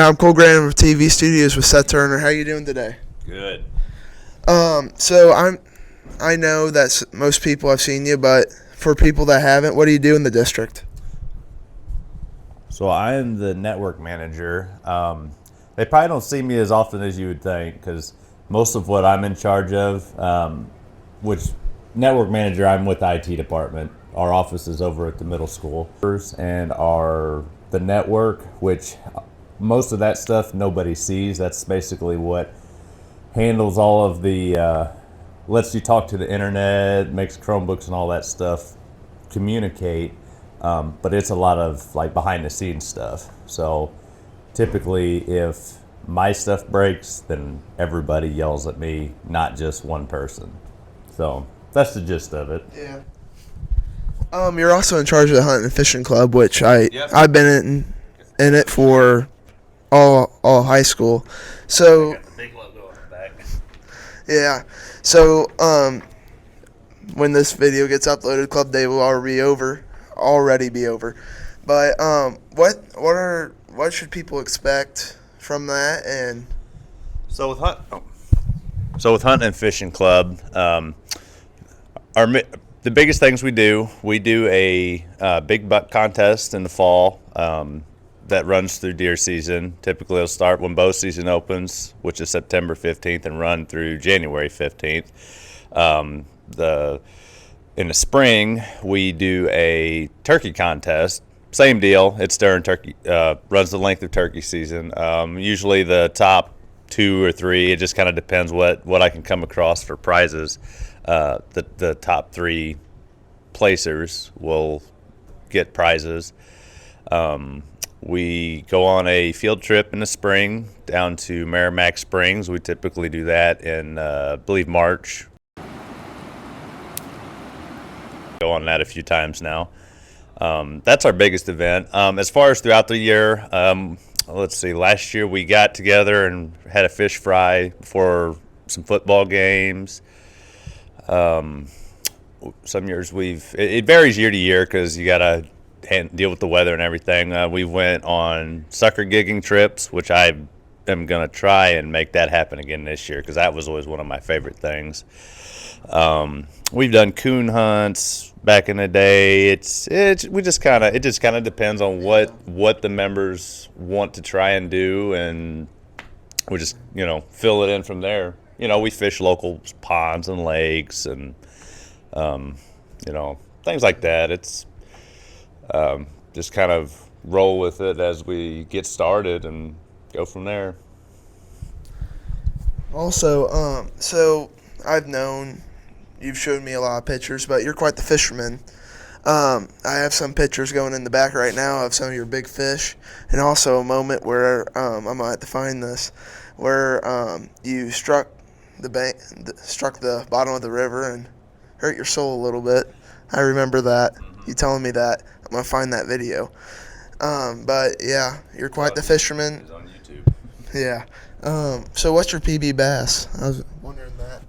I'm Kohl Grannemann with TV Studios with Seth Turner. How you doing today? Good. I know that most people have seen you, but for people that haven't, what do you do in the district? So I am the network manager. They probably don't see me as often as you would think because most of what I'm in charge of, which network manager, I'm with the IT department. Our office is over at the middle school, and the network, which most of that stuff nobody sees. That's basically what handles all of the lets you talk to the internet, makes Chromebooks and all that stuff communicate. But it's a lot of like behind the scenes stuff. So typically, if my stuff breaks, then everybody yells at me, not just one person. So that's the gist of it. Yeah. You're also in charge of the Hunt and Fishing Club, which Yep. I've been in it for all high school. So Got the big logo on the back. yeah. So when this video gets uploaded, club day will already be over. But what should people expect from that? And So with Hunt and Fishing Club, the biggest things we do a big buck contest in the fall that runs through deer season. Typically, it'll start when bow season opens, which is September 15th, and run through January 15th. In the spring, we do a turkey contest. Same deal. It's during turkey, runs the length of turkey season. Usually the top 2 or 3, it just kind of depends what I can come across for prizes. The top 3 placers will get prizes. We go on a field trip in the spring down to Merrimack Springs. We typically do that in, I believe, March. Go on that a few times now. That's our biggest event. As far as throughout the year, let's see, last year we got together and had a fish fry for some football games. Some years it varies year to year because you got to deal with the weather and everything. We went on sucker gigging trips, which I am going to try and make that happen again this year because that was always one of my favorite things. We've done coon hunts back in the day. It just kind of depends on what the members want to try and do, and we just fill it in from there. We fish local ponds and lakes and things like that. It's just kind of roll with it as we get started and go from there. also, so I've known you've showed me a lot of pictures, but you're quite the fisherman. I have some pictures going in the back right now of some of your big fish, and also a moment where I might have to find this, where you struck the bottom of the river and hurt your soul a little bit. I remember that. You telling me that. I'm gonna find that video. But yeah, you're quite the fisherman. It's on YouTube. Yeah. So what's your PB bass? I was wondering that.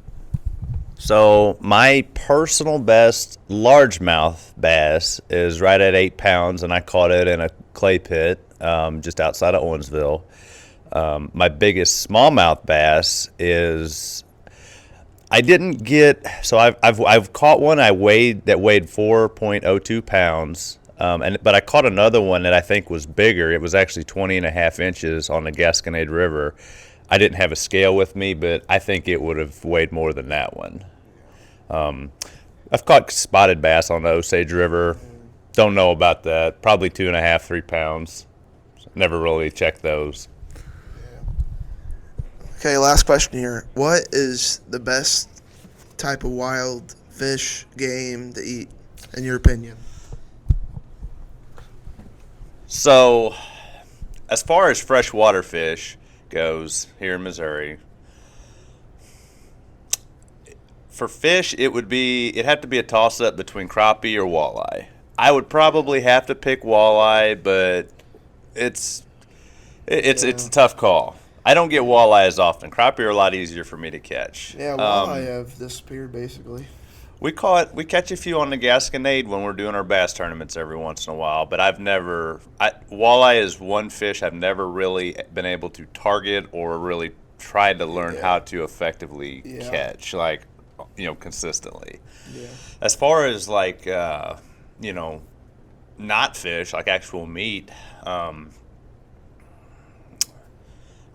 So my personal best largemouth bass is right at 8 pounds, and I caught it in a clay pit just outside of Owensville. My biggest smallmouth bass is I didn't get so I've caught one that weighed 4.02 pounds, but I caught another one that I think was bigger. It was actually 20.5 inches on the Gasconade River. I didn't have a scale with me, but I think it would have weighed more than that one. I've caught spotted bass on the Osage River. Don't know about that. Probably 2.5, 3 pounds. Never really checked those. Okay, last question here. What is the best type of wild fish game to eat, in your opinion? So, as far as freshwater fish goes here in Missouri, for fish, it'd have to be a toss-up between crappie or walleye. I would probably have to pick walleye, but it's a tough call. I don't get walleye as often. Crappie are a lot easier for me to catch. Yeah, walleye have disappeared basically. We catch a few on the Gasconade when we're doing our bass tournaments every once in a while, but walleye is one fish I've never really been able to target or really tried to learn how to effectively catch, like, consistently. Yeah. As far as like, not fish, like actual meat, I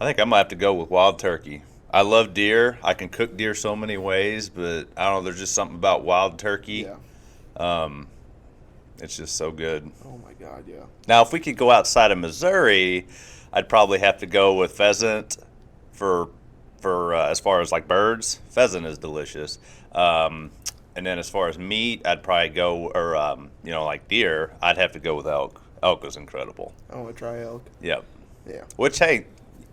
think I might have to go with wild turkey. I love deer. I can cook deer so many ways, but I don't know. There's just something about wild turkey. Yeah. It's just so good. Oh my God, yeah. Now, if we could go outside of Missouri, I'd probably have to go with pheasant for as far as like birds. Pheasant is delicious. And then as far as meat, I'd probably go, or like deer, I'd have to go with elk. Elk is incredible. I want to try elk. Yep. Yeah. Which, hey,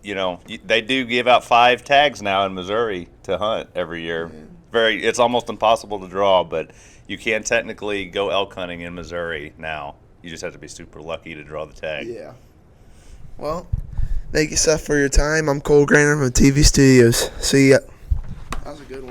they do give out 5 tags now in Missouri to hunt every year. It's almost impossible to draw, but you can technically go elk hunting in Missouri now. You just have to be super lucky to draw the tag. Yeah. Well, thank you, Seth, for your time. I'm Kohl Grannemann from TV Studios. See ya. That was a good one.